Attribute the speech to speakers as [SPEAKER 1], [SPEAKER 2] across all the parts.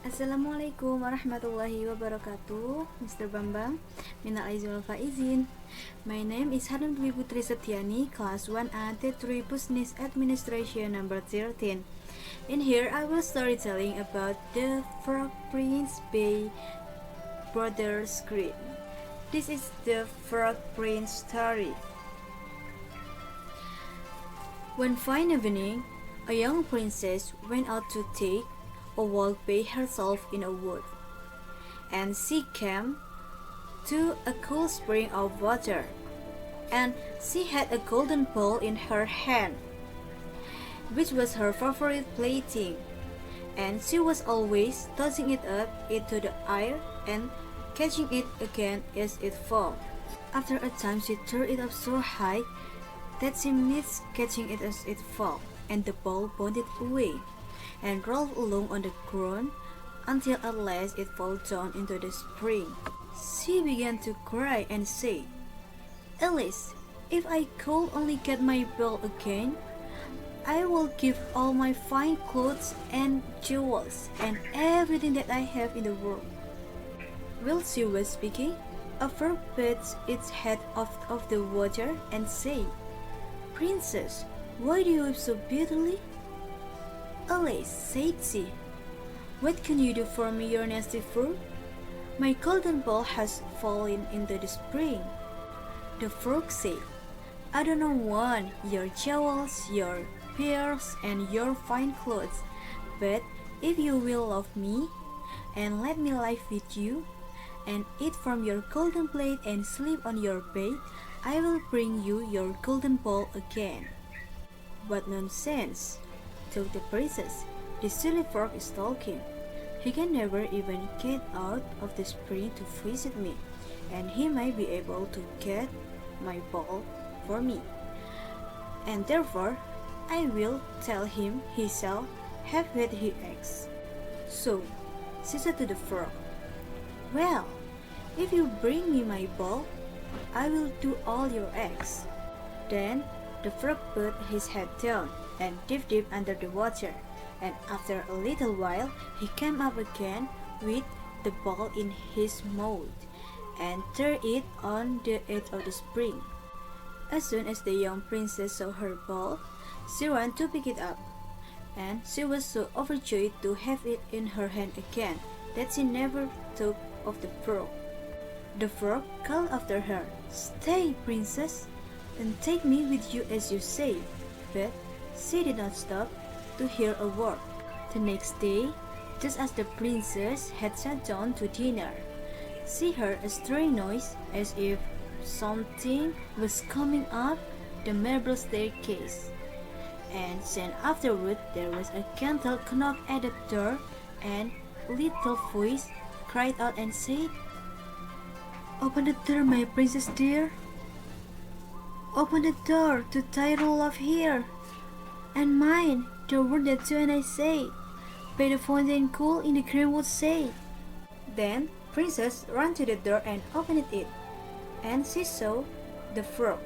[SPEAKER 1] Assalamualaikum warahmatullahi wabarakatuh, Mr. Bambang. Minal aizin wal faizin. My name is Hanum Dwi Putri Setiani, Class 1A T3 Business Administration number 13. In here, I will storytelling about the Frog Prince by Brothers Grimm. This is the Frog Prince story. One fine evening, a young princess went out to take a walk by herself in a wood, and she came to a cool spring of water, and she had a golden ball in her hand, which was her favorite plaything, and she was always tossing it up into the air and catching it again as it fell. After a time she threw it up so high that she missed catching it as it fell, and the ball bounded away and rolled along on the ground until at last it fell down into the spring. She began to cry and say, "Alice, if I could only get my ball again, I will give all my fine clothes and jewels and everything that I have in the world." While she was speaking, a frog put its head out of the water and said, "Princess, why do you weep so bitterly?" "Alice," said she, "what can you do for me, your nasty frog? My golden ball has fallen into the spring." The frog said, "I do not want your jewels, your pearls, and your fine clothes, but if you will love me, and let me live with you, and eat from your golden plate and sleep on your bed, I will bring you your golden ball again." "What nonsense!" thought the princess. "This silly frog is talking. He can never even get out of the spring to visit me, and he might be able to get my ball for me. And therefore, I will tell him he shall have what he asks." So she said to the frog, "Well, if you bring me my ball, I will do all your eggs." Then the frog put his head down and dipped deep under the water, and after a little while he came up again with the ball in his mouth and threw it on the edge of the spring. As soon as the young princess saw her ball, she ran to pick it up, and she was so overjoyed to have it in her hand again that she never thought of the frog. The frog called after her, "Stay, princess, and take me with you as you say," but she did not stop to hear a word. The next day, just as the princess had sat down to dinner, she heard a strange noise as if something was coming up the marble staircase. And soon afterward, there was a gentle knock at the door, and a little voice cried out and said, "Open the door, my princess dear. Open the door to title love here. And mind the word that you and I say, by the fountain cool in the greenwood shade." Then princess ran to the door and opened it, and she saw the frog.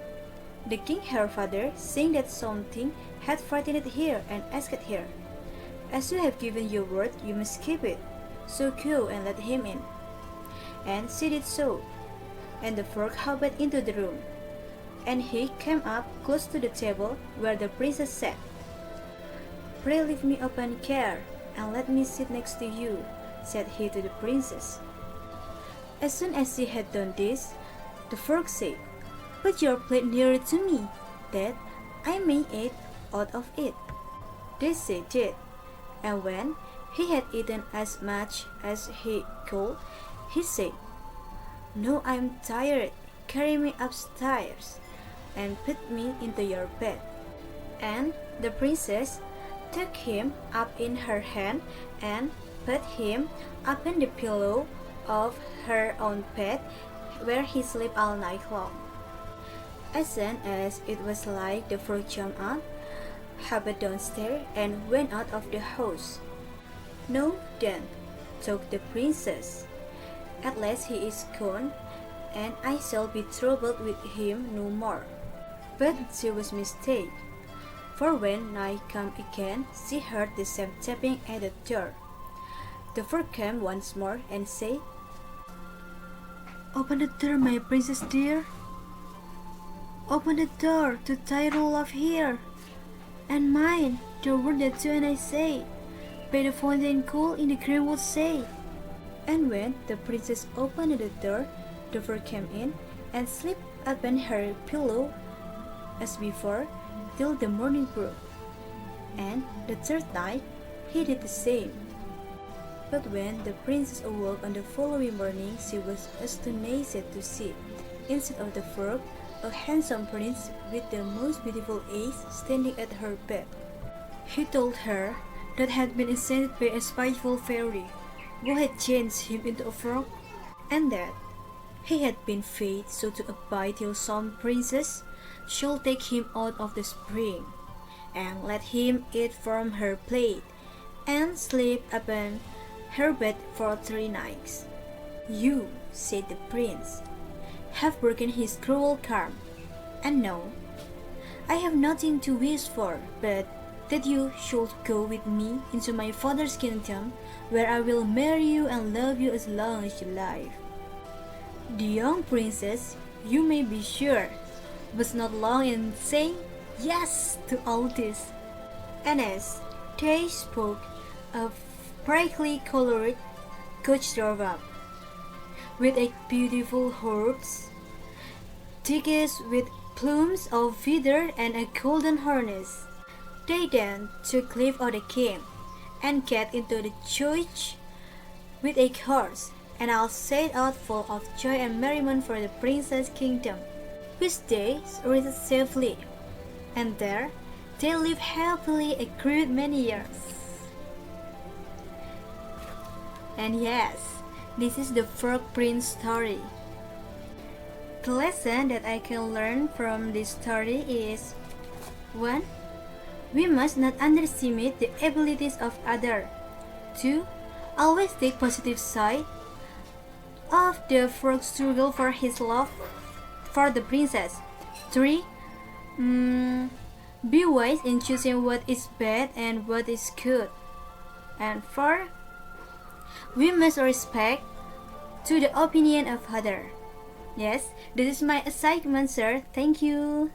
[SPEAKER 1] The king, her father, saying that something had frightened her and asked her, "As you have given your word, you must keep it. So go and let him in." And she did so, and the frog hopped into the room, and he came up close to the table where the princess sat. "Pray leave me open care, and let me sit next to you," said he to the princess. As soon as she had done this, the frog said, "Put your plate nearer to me, that I may eat out of it." This she did, and when he had eaten as much as he could, he said, "No, I am tired. Carry me upstairs, and put me into your bed." And the princess took him up in her hand and put him up in the pillow of her own bed, where he slept all night long. As soon as it was light, the frog jumped up, hopped downstairs, and went out of the house. "No, then," thought the princess, "at last he is gone, and I shall be troubled with him no more." But she was mistaken, for when night came again, she heard the same tapping at the door. The frog came once more and said, "Open the door, my princess dear. Open the door to thy true love here, and mind the word that you and I say, by the fountain cool in the greenwood say." And when the princess opened the door, the frog came in and slipped upon her pillow as before till the morning broke. And the third night he did the same. But when the princess awoke on the following morning, she was astonished to see, instead of the frog, a handsome prince with the most beautiful eyes standing at her bed. He told her that had been enchanted by a spiteful fairy, who had changed him into a frog, and that he had been fated so to abide till some princess should take him out of the spring, and let him eat from her plate, and sleep upon her bed for 3 nights. "You," said the prince, "have broken his cruel charm, and now I have nothing to wish for but that you should go with me into my father's kingdom, where I will marry you and love you as long as you live." The young princess, you may be sure, was not long in saying yes to all this, and as they spoke, a brightly colored coach drove up, with a beautiful horse, tickets with plumes of feather and a golden harness. They then took leave of the king, and got into the church with a horse, and all set out full of joy and merriment for the princess' kingdom, which they reached safely, and there they lived happily a great many years. And yes, this is the Frog Prince story. The lesson that I can learn from this story is 1. We must not underestimate the abilities of others. 2. Always take positive side of the frog's struggle for his love for the princess. 3. Be wise in choosing what is bad and what is good. And 4. We must respect to the opinion of others. Yes, this is my assignment, sir. Thank you.